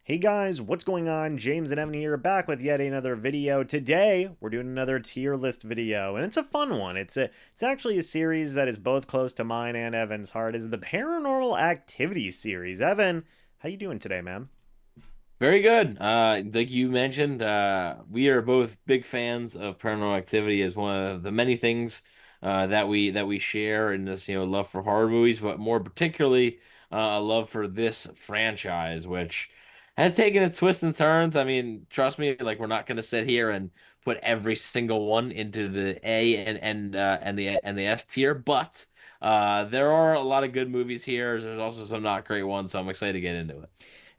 Hey guys, what's going on? James and Evan here, back with yet another video. Today, we're doing another tier list video, and it's a fun one. It's actually a series that is both close to mine and Evan's heart. Is the Paranormal Activity series. Evan, how you doing today, man? Very good. Like you mentioned, we are both big fans of Paranormal Activity as one of the many things that we share in this, love for horror movies, but more particularly, a love for this franchise, which has taken its twists and turns. I mean, trust me, like we're not going to sit here and put every single one into the A and the S tier, but there are a lot of good movies here. There's also some not great ones, so I'm excited to get into it.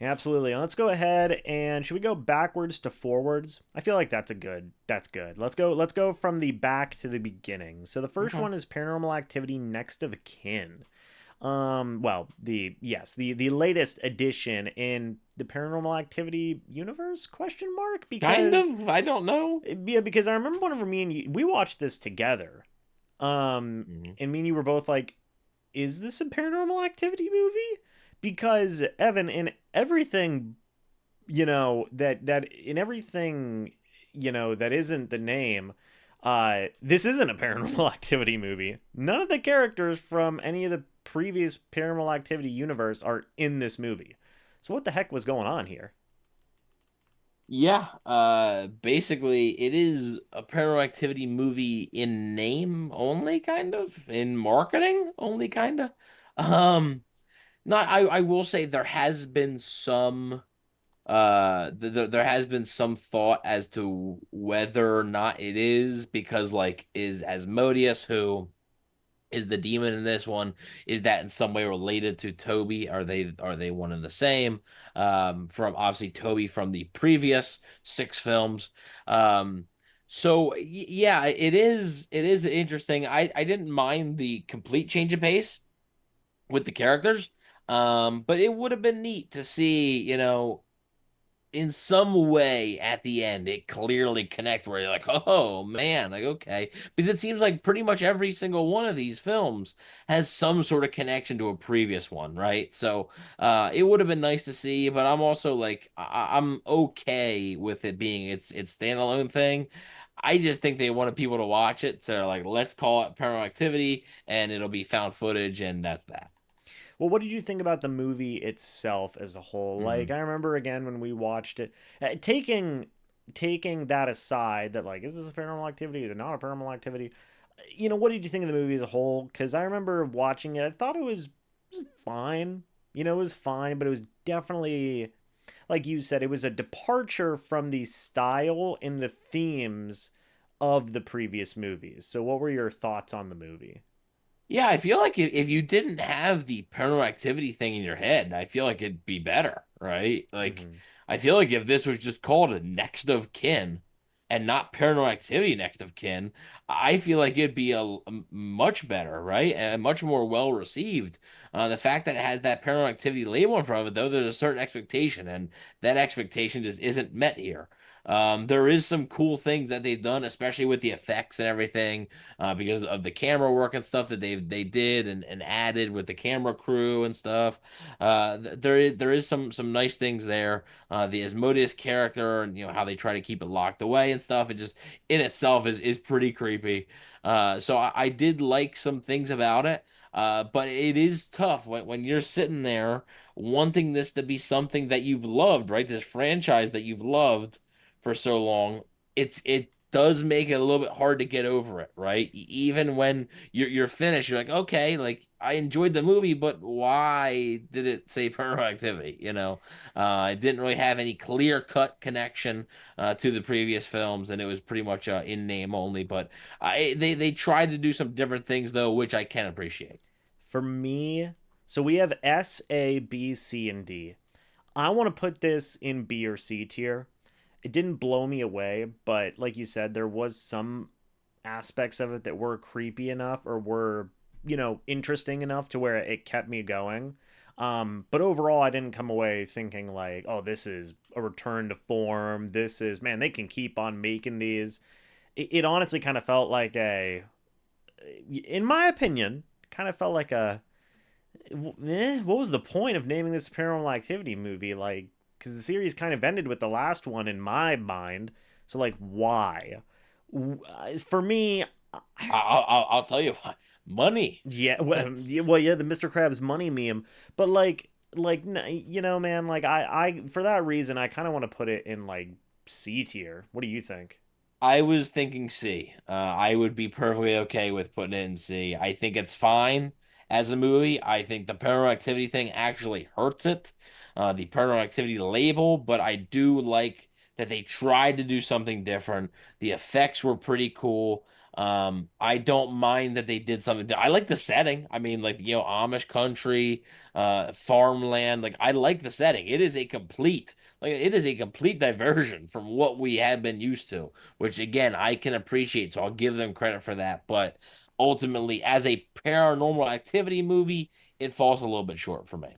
Absolutely. Let's go ahead and should we go backwards to forwards? I feel like that's good. Let's go from the back to the beginning. So the first Okay. one is Paranormal Activity Next of Kin. Well, the latest addition in the Paranormal Activity universe? Question mark? Kind Because of. I don't know. yeah, because I remember whenever me and you we watched this together. Um, Mhm. and me and you were both like, "Is this a Paranormal Activity movie?" Because Evan, in everything, that in everything, that isn't the name. This isn't a Paranormal Activity movie. None of the characters from any of the previous Paranormal Activity universe are in this movie. So what the heck was going on here? Yeah, basically it is a Paranormal Activity movie in name only, kind of, in marketing only, kind of. Um, Not, I will say there has been some there has been some thought as to whether or not it is, because like is Asmodeus, who is the demon in this one, is that in some way related to Toby? Are they one and the same? From obviously Toby from the previous six films. Yeah, it is interesting. I didn't mind the complete change of pace with the characters. But it would have been neat to see, in some way at the end it clearly connects where you're like, oh man, like, okay, because it seems like pretty much every single one of these films has some sort of connection to a previous one, right? So it would have been nice to see, but I'm also like, I'm okay with it being its standalone thing. I just think they wanted people to watch it, so like, let's call it Paranormal Activity and it'll be found footage, and that's that. Well, what did you think about the movie itself as a whole? Like, Mhm. I remember again when we watched it, taking that aside, that like, is this a Paranormal Activity? Is it not a Paranormal Activity? What did you think of the movie as a whole? Because I remember watching it, I thought it was fine. It was fine, but it was definitely, like you said, it was a departure from the style and the themes of the previous movies. So, what were your thoughts on the movie? Yeah, I feel like if you didn't have the Paranormal Activity thing in your head, I feel like it'd be better, right? Like, Mm-hmm. I feel like if this was just called a Next of Kin and not Paranormal Activity Next of Kin, I feel like it'd be a much better, right? And much more well received. The fact that it has that Paranormal Activity label in front of it, though, there's a certain expectation, and that expectation just isn't met here. There is some cool things that they've done, especially with the effects and everything, because of the camera work and stuff that they did and added with the camera crew and stuff. There is some nice things there. The Asmodeus character, and how they try to keep it locked away and stuff. It just in itself is pretty creepy. So I did like some things about it. But it is tough when you're sitting there wanting this to be something that you've loved, right? This franchise that you've loved for so long. It does make it a little bit hard to get over it, right? Even when you're finished, you're like, okay, like I enjoyed the movie, but why did it say Paranormal Activity? It didn't really have any clear cut connection to the previous films, and it was pretty much in name only. But they tried to do some different things though, which I can appreciate. For me, so we have S, A, B, C, and D. I want to put this in B or C tier. It didn't blow me away, but like you said, there was some aspects of it that were creepy enough or were, interesting enough to where it kept me going. But overall, I didn't come away thinking like, oh, this is a return to form. This is, man, they can keep on making these. It honestly kind of felt like in my opinion, kind of felt like what was the point of naming this Paranormal Activity movie? Like, because the series kind of ended with the last one in my mind. So like, why? For me, I'll tell you why. Money. yeah, That's well, yeah, the Mr. Krabs money meme, but like you know, man, like I for that reason, I kind of want to put it in like C tier. What do you think? I was thinking C. I would be perfectly okay with putting it in C. I think it's fine as a movie. I think the Paranormal Activity thing actually hurts it, the Paranormal Activity label, but I do like that they tried to do something different. The effects were pretty cool. I don't mind that they did something. I like the setting. I mean, like, Amish country, farmland. Like, I like the setting. It is a complete diversion from what we had been used to, which again I can appreciate. So I'll give them credit for that. But ultimately, as a paranormal activity movie, it falls a little bit short for me.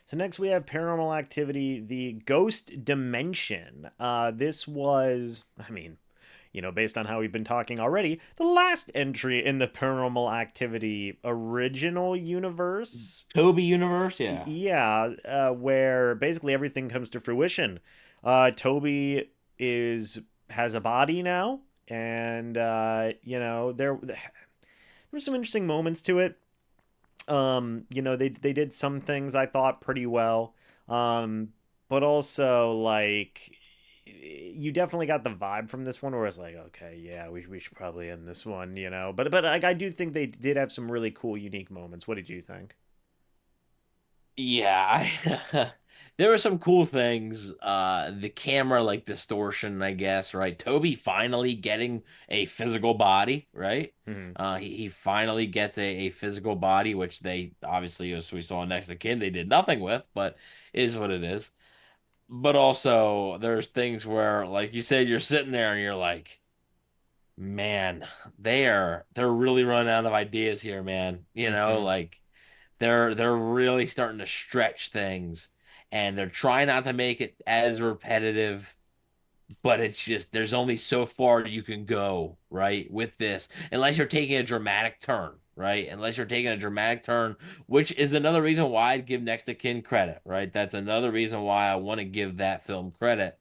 So next we have Paranormal Activity, the Ghost Dimension. This was, I mean, you know, based on how we've been talking already, the last entry in the Paranormal Activity original universe. Toby universe, yeah. Yeah, where basically everything comes to fruition. Toby is has a body now, and you know there were some interesting moments to it. You know, they did some things I thought pretty well, but also like you definitely got the vibe from this one where it's like, okay, yeah, we should probably end this one, you know. But like, I do think they did have some really cool, unique moments. What did you think? Yeah, there were some cool things. The camera like distortion, I guess, right? Toby finally getting a physical body, right? Hmm. He finally gets a physical body, which they obviously, as we saw next to kin, they did nothing with, but it is what it is. But also, there's things where, like you said, you're sitting there and you're like, man, they're really running out of ideas here, man. Hmm. Like they're really starting to stretch things and they're trying not to make it as repetitive, but it's just there's only so far you can go, right? With this, unless you're taking a dramatic turn, right? Unless you're taking a dramatic turn, which is another reason why I'd give Next of Kin credit, right? That's another reason why I want to give that film credit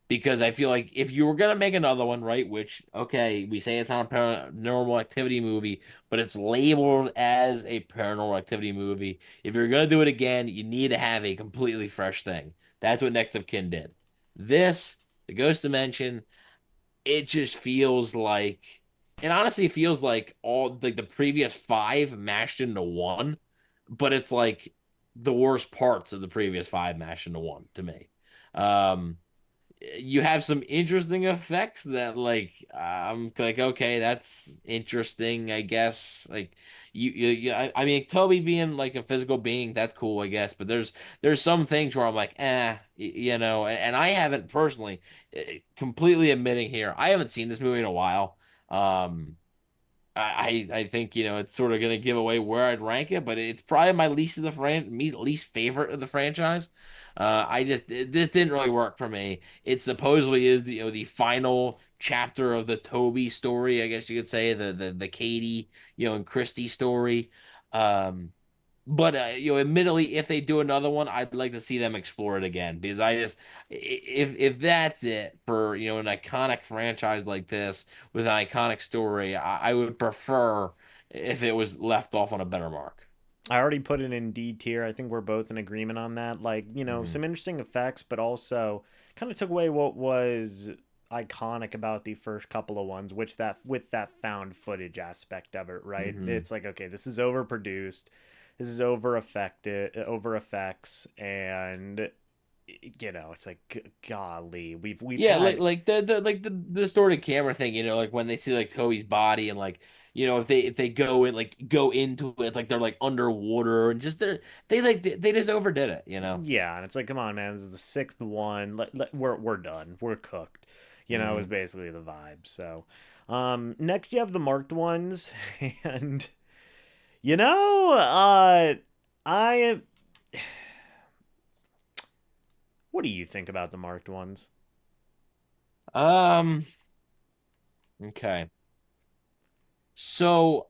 because I feel like if you were gonna make another one, right, which okay, we say it's not a paranormal activity movie, but it's labeled as a paranormal activity movie. If you're gonna do it again, you need to have a completely fresh thing. That's what Next of Kin did. This, the Ghost Dimension, it just feels like it honestly feels like all like the previous five mashed into one, but it's like the worst parts of the previous five mashed into one to me. Um, you have some interesting effects that I'm like okay that's interesting I guess like I mean Toby being like a physical being that's cool I guess but there's some things where I'm like and I haven't personally completely admitting here I haven't seen this movie in a while um I think it's sort of gonna give away where I'd rank it, but it's probably my least favorite of the franchise. This didn't really work for me. It supposedly is the final chapter of the Toby story, I guess you could say the Katie and Christy story. Um, but admittedly, if they do another one, I'd like to see them explore it again because if that's it for an iconic franchise like this with an iconic story, I would prefer if it was left off on a better mark. I already put it in D tier. I think we're both in agreement on that. Like, you know, Hmm. some interesting effects, but also kind of took away what was iconic about the first couple of ones, which that with that found footage aspect of it, right? Hmm. It's like, okay, this is overproduced, this is over affected, over effects, and you know, it's like, golly, we've Yeah, had the distorted camera thing, like when they see like Toby's body and like if they go into it like they're like underwater and just they just overdid it, yeah, and it's like, come on, man, this is the sixth one. We're done. We're cooked. You know, is Hmm. basically the vibe. So, next you have the marked ones, and you know, I. What do you think about the marked ones? Um, okay. So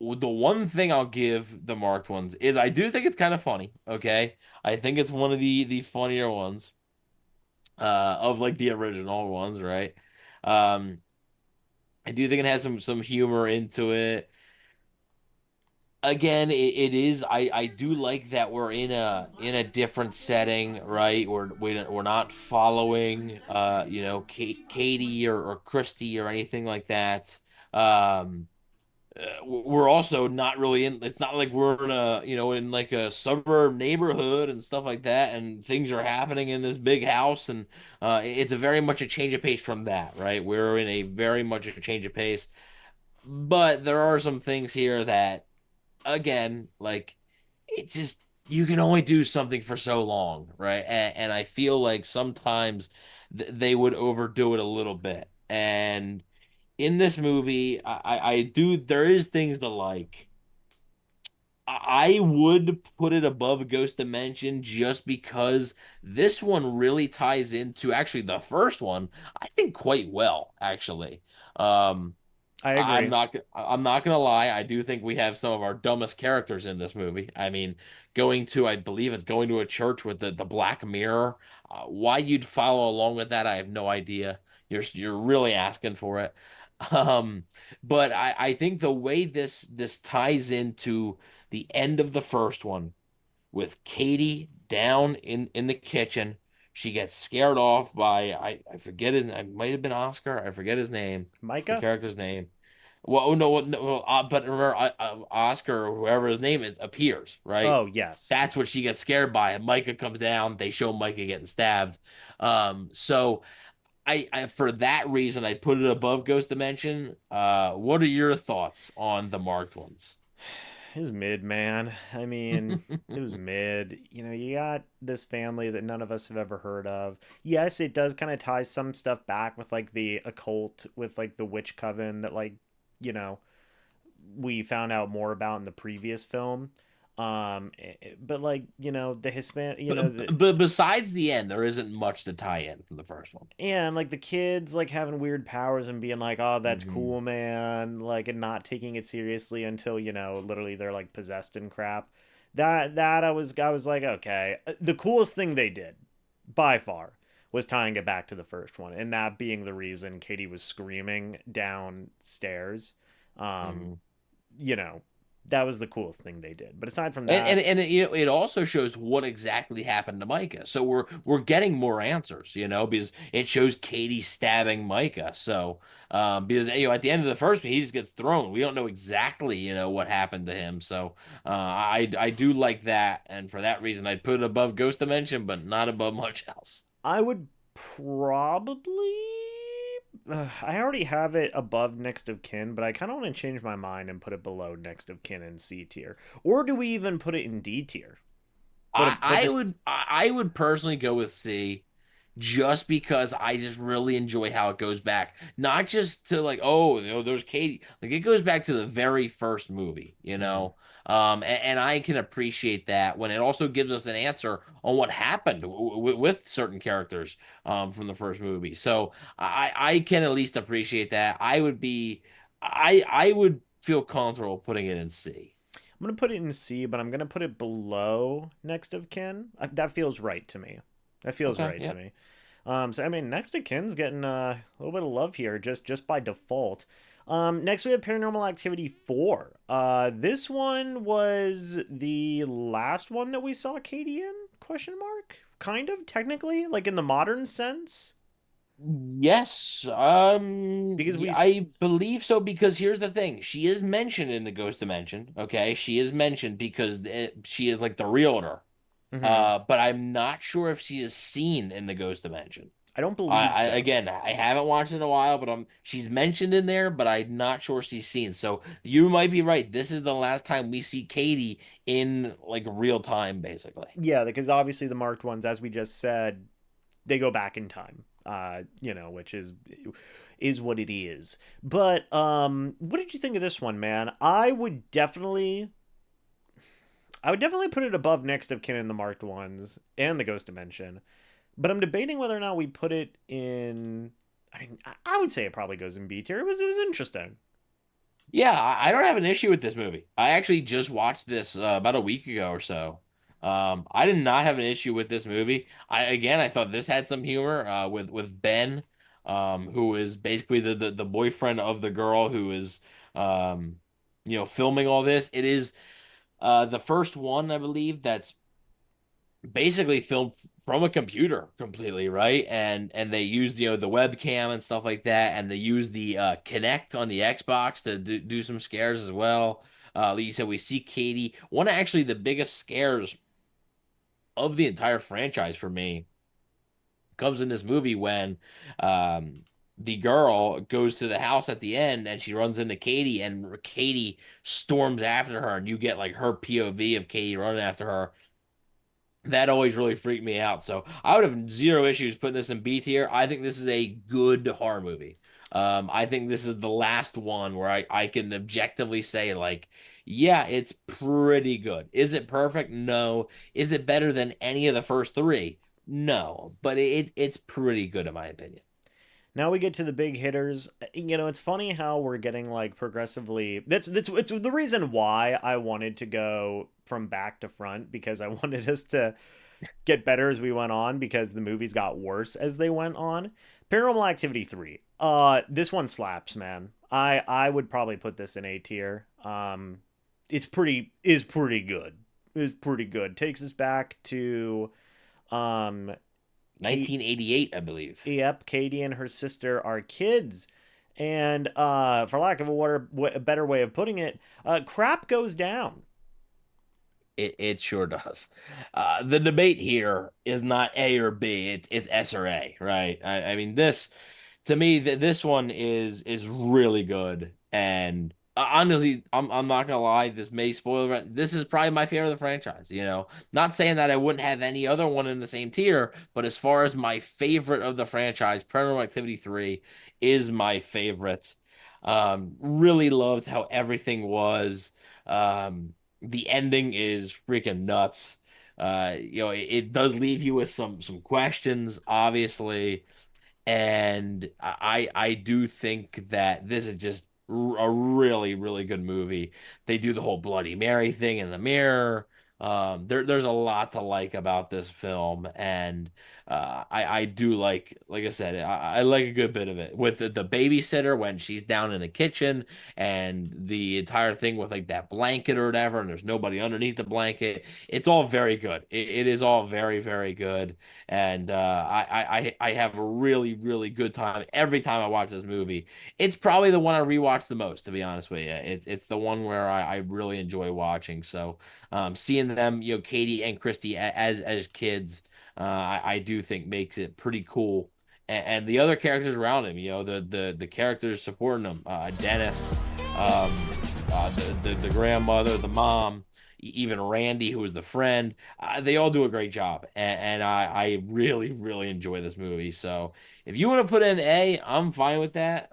the one thing I'll give the marked ones is I do think it's kind of funny. Okay, I think it's one of the funnier ones of like the original ones, right? Um, I do think it has some humor into it. Again, it is. I do like that we're in a different setting, right? We're not following Katie or Christy or anything like that. Um, we're also not really in. It's not like we're in a in like a suburb neighborhood and stuff like that, and things are happening in this big house, and it's a very much a change of pace from that, right? We're in a very much a change of pace, but there are some things here that again, like it's just you can only do something for so long, right? And I feel like sometimes they would overdo it a little bit. And in this movie, I do there is things to like. I would put it above Ghost Dimension just because this one really ties into actually the first one, I think quite well, actually. Um, I I'm agree. not I'm not gonna lie. I do think we have some of our dumbest characters in this movie. I mean, I believe it's going to a church with the Black Mirror. Why you'd follow along with that, I have no idea. You're really asking for it. Um, but I think the way this ties into the end of the first one with Katie down in the kitchen. She gets scared off by I forget his I might have been Oscar. I forget his name, the Micah? character's name. Well, oh no, no well, but remember, Oscar or whoever his name is appears, right? Oh, yes. That's what she gets scared by. And Micah comes down. They show Micah getting stabbed. So I for that reason I put it above Ghost Dimension. What are your thoughts on the marked ones? It was mid, man. I mean, it was mid. You know, you got this family that none of us have ever heard of. Yes, it does kind of tie some stuff back with like the occult, with like the witch coven that like, you know, we found out more about in the previous film. But like, you know, the Hispan, you know, But besides the end, there isn't much to tie in from the first one. and like the kids like having weird powers and being like, "Oh, that's Hmm. cool, man," like and not taking it seriously until, you know, literally they're like possessed and crap. That I was like, okay. The coolest thing they did by far was tying it back to the first one, and that being the reason Katie was screaming downstairs. Um, Hmm. you know, that was the coolest thing they did. But aside from And that, it also shows what exactly happened to Micah. So we're getting more answers, because it shows Katie stabbing Micah. So because at the end of the first one, he just gets thrown. We don't know exactly what happened to him. So I do like that, and for that reason, I'd put it above Ghost Dimension, but not above much else. I would probably. I already have it above next of kin, but I kind of want to change my mind and put it below next of kin in C tier. Or do we even put it in D tier? But I just would I would personally go with C just because I just really enjoy how it goes back. Not just to like, oh, there's Katie. Like it goes back to the very first movie, you mhm. know. And I can appreciate that when it also gives us an answer on what happened with certain characters from the first movie. So I can at least appreciate that. I would feel comfortable putting it in C. I'm gonna put it in C, but I'm gonna put it below next of kin. That feels right to me. That feels Okay, right to yeah. me. So I mean, next of kin's getting a little bit of love here, just by default. Next we have Paranormal Activity 4. This one was the last one that we saw Katie in? Question mark? Kind of, technically, like in the modern sense, Yes, because yeah, we. I believe so because here's the thing. She is mentioned in the Ghost Dimension, okay? She is mentioned because she is like the realtor. Mhm. But I'm not sure if she is seen in the Ghost Dimension. I don't believe so. Again, I haven't watched it in a while, but she's mentioned in there, but I'm not sure she's seen. So you might be right. This is the last time we see Katie in like real time, basically. Yeah, because obviously the marked ones, as we just said, they go back in time. You know, which is what it is. But what did you think of this one, man? I would definitely put it above next of kin in the marked ones and the ghost dimension. But I'm debating whether or not we put it in. I mean, I would say it probably goes in B tier. It was interesting. Yeah, I don't have an issue with this movie. I actually just watched this about a week ago or so. I did not have an issue with this movie. I thought this had some humor with Ben, who is basically the boyfriend of the girl who is um, filming all this. It is the first one, I believe, that's basically filmed from a computer completely, right? And they used the webcam and stuff like that, and they used the Kinect on the Xbox to do some scares as well. Like you said, we see Katie. One of actually the biggest scares of the entire franchise for me comes in this movie when um the girl goes to the house at the end and she runs into Katie and Katie storms after her and you get like her POV of Katie running after her. That always really freaked me out. So I would have zero issues putting this in B tier. I think this is a good horror movie. I think this is the last one where I can objectively say, like, yeah, it's pretty good. Is it perfect? No. Is it better than any of the first three? No. But it's pretty good in my opinion. Now we get to the big hitters. It's funny how we're getting like progressively. That's it's the reason why I wanted to go from back to front, because I wanted us to get better as we went on, because the movies got worse as they went on. Paranormal Activity 3. This one slaps, man. I would probably put this in A tier. Is pretty good. Is pretty good. Takes us back to um Kate 1988, I believe. Yep, Katie and her sister are kids. And for lack of a better way of putting it, crap goes down. It sure does. The debate here is not A or B. It's S or A, right? I mean this to me this one is really good. And honestly, I'm not gonna lie. This may spoil it. This is probably my favorite of the franchise. Not saying that I wouldn't have any other one in the same tier, but as far as my favorite of the franchise, Paranormal Activity 3 is my favorite. Really loved how everything was. The ending is freaking nuts. It does leave you with some questions, obviously, and I do think that this is just a really really good movie. They do the whole Bloody Mary thing in the mirror. There's a lot to like about this film, and I do like I said, I like a good bit of it with the babysitter when she's down in the kitchen and the entire thing with like that blanket or whatever, and there's nobody underneath the blanket. It's all very good. It is all very very good, and I have a really really good time every time I watch this movie. It's probably the one I rewatch the most, to be honest with you. It's the one where I really enjoy watching. So seeing them, Katie and Christy as kids, I do think makes it pretty cool. And the other characters around him, the characters supporting him, Dennis, the grandmother, the mom, even Randy, who was the friend, they all do a great job, and I really really enjoy this movie. So if you want to put in A, I'm fine with that.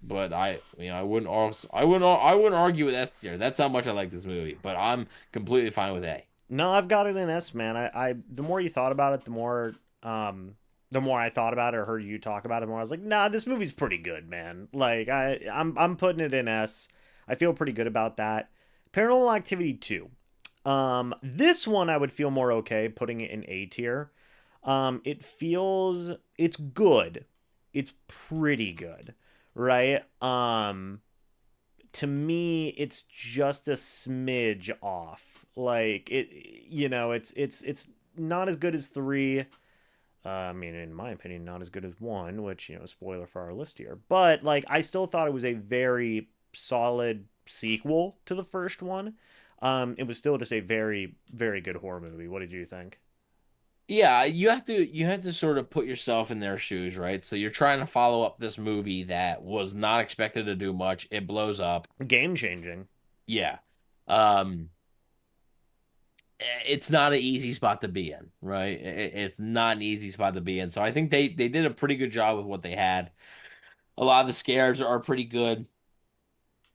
But I wouldn't also, I wouldn't argue with S tier. That's how much I like this movie. But I'm completely fine with A. No, I've got it in S, man. I the more you thought about it, the more I thought about it or heard you talk about it, the more I was like, nah, this movie's pretty good, man. Like I'm putting it in S. I feel pretty good about that. Paranormal Activity 2. This one I would feel more okay putting it in A tier. It's good. It's pretty good, right? To me, it's just a smidge off. Like it's not as good as 3. I mean, in my opinion, not as good as 1, which spoiler for our list here. But like, I still thought it was a very solid sequel to the first one. It was still just a very, very good horror movie. What did you think? Yeah, you have to sort of put yourself in their shoes, right? So you're trying to follow up this movie that was not expected to do much. It blows up. Game changing. Yeah. Um, it's not an easy spot to be in, right? It's not an easy spot to be in. So I think they did a pretty good job with what they had. A lot of the scares are pretty good.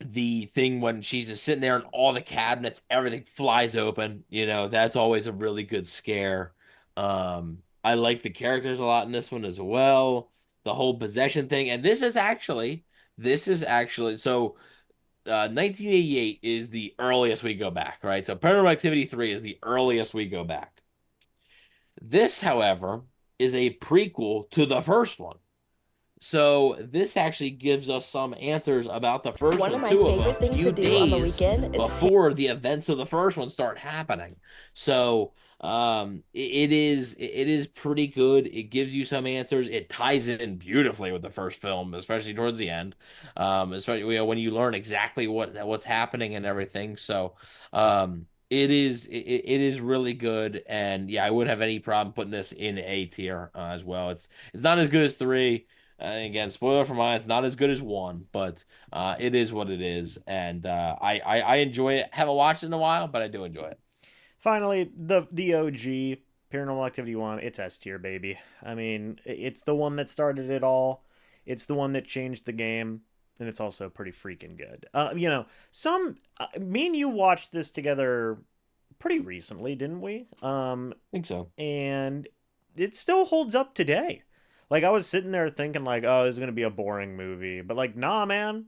The thing when she's just sitting there and all the cabinets, everything flies open, that's always a really good scare. I like the characters a lot in this one as well. The whole possession thing, and this is actually so. 1988 is the earliest we go back, right? So Paranormal Activity 3 is the earliest we go back. This, however, is a prequel to the first one. So this actually gives us some answers about the first One of one my too, of a favorite things to few do on the days weekend is before the events of the first one start happening. So it is pretty good. It gives you some answers. It ties in beautifully with the first film, especially towards the end. Especially when you learn exactly what's happening and everything. So it is really good, and yeah, I wouldn't have any problem putting this in A tier as well. It's not as good as three. Again, spoiler for mine, it's not as good as one, but it is what it is, and I enjoy it. Haven't watched it in a while, but I do enjoy it. Finally, the OG Paranormal Activity 1, it's S tier, baby. I mean, it's the one that started it all. It's the one that changed the game, and it's also pretty freaking good. Me and you watched this together pretty recently, didn't we? I think so. And it still holds up today. Like I was sitting there thinking like, oh, this is gonna be a boring movie, but like, nah, man,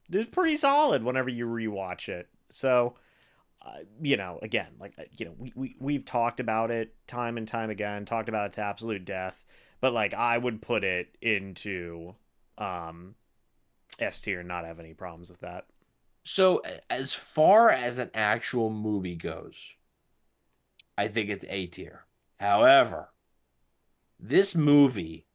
it's pretty solid whenever you rewatch it. So, again, like we've talked about it time and time again, talked about it to absolute death, but like I would put it into um S tier and not have any problems with that. So as far as an actual movie goes, I think it's A tier. However, this movie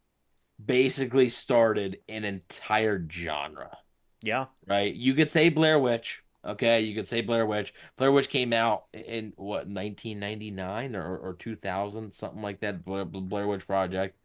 basically started an entire genre, Yeah. right? You could say Blair Witch. Okay, you could say Blair Witch. Blair Witch came out in what, 1999 or 2000, something like that. Blair Witch Project,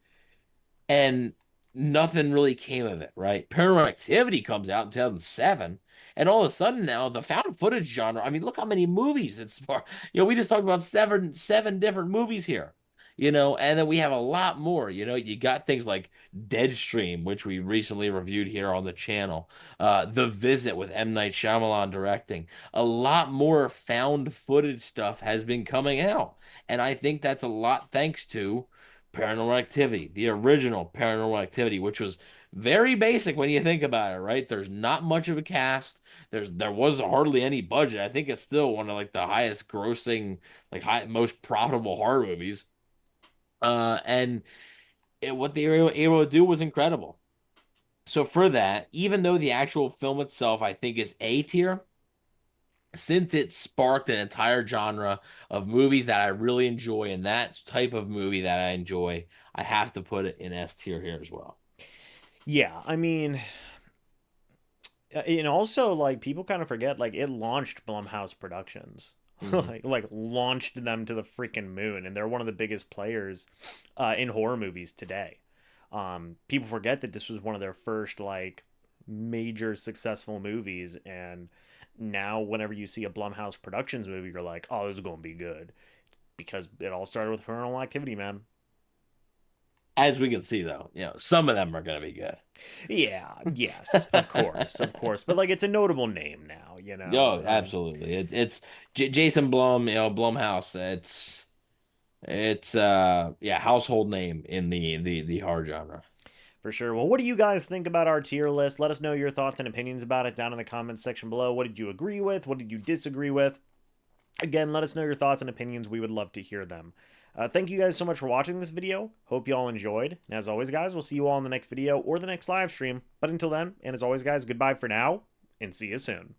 and nothing really came of it, right? Paranormal Activity comes out in 2007, and all of a sudden now the found footage genre. I mean, look how many movies it's for. We just talked about seven different movies here. And then we have a lot more. You got things like Deadstream, which we recently reviewed here on the channel. The Visit with M. Night Shyamalan directing. A lot more found footage stuff has been coming out, and I think that's a lot thanks to Paranormal Activity, the original Paranormal Activity, which was very basic when you think about it, right? There's not much of a cast. There was hardly any budget. I think it's still one of like the highest grossing, most profitable horror movies. And what they were able to do was incredible. So for that, even though the actual film itself I think is A tier, since it sparked an entire genre of movies that I really enjoy, and that type of movie that I enjoy, I have to put it in S tier here as well. Yeah, I mean, and also like people kind of forget like it launched Blumhouse Productions. Hmm. like launched them to the freaking moon, and they're one of the biggest players in horror movies today. People forget that this was one of their first like major successful movies, and now whenever you see a Blumhouse Productions movie, you're like, oh, this is gonna be good because it all started with Paranormal Activity, man. As we can see, though, some of them are going to be good. Yeah, yes, of course, but like it's a notable name now, you know. Oh, absolutely. It's Jason Blum, Blumhouse. It's yeah, household name in the horror genre. For sure. Well, what do you guys think about our tier list? Let us know your thoughts and opinions about it down in the comments section below. What did you agree with? What did you disagree with? Again, let us know your thoughts and opinions. We would love to hear them. Thank you guys so much for watching this video. Hope you all enjoyed. And as always, guys, we'll see you all in the next video or the next live stream. But until then, and as always, guys, goodbye for now, and see you soon.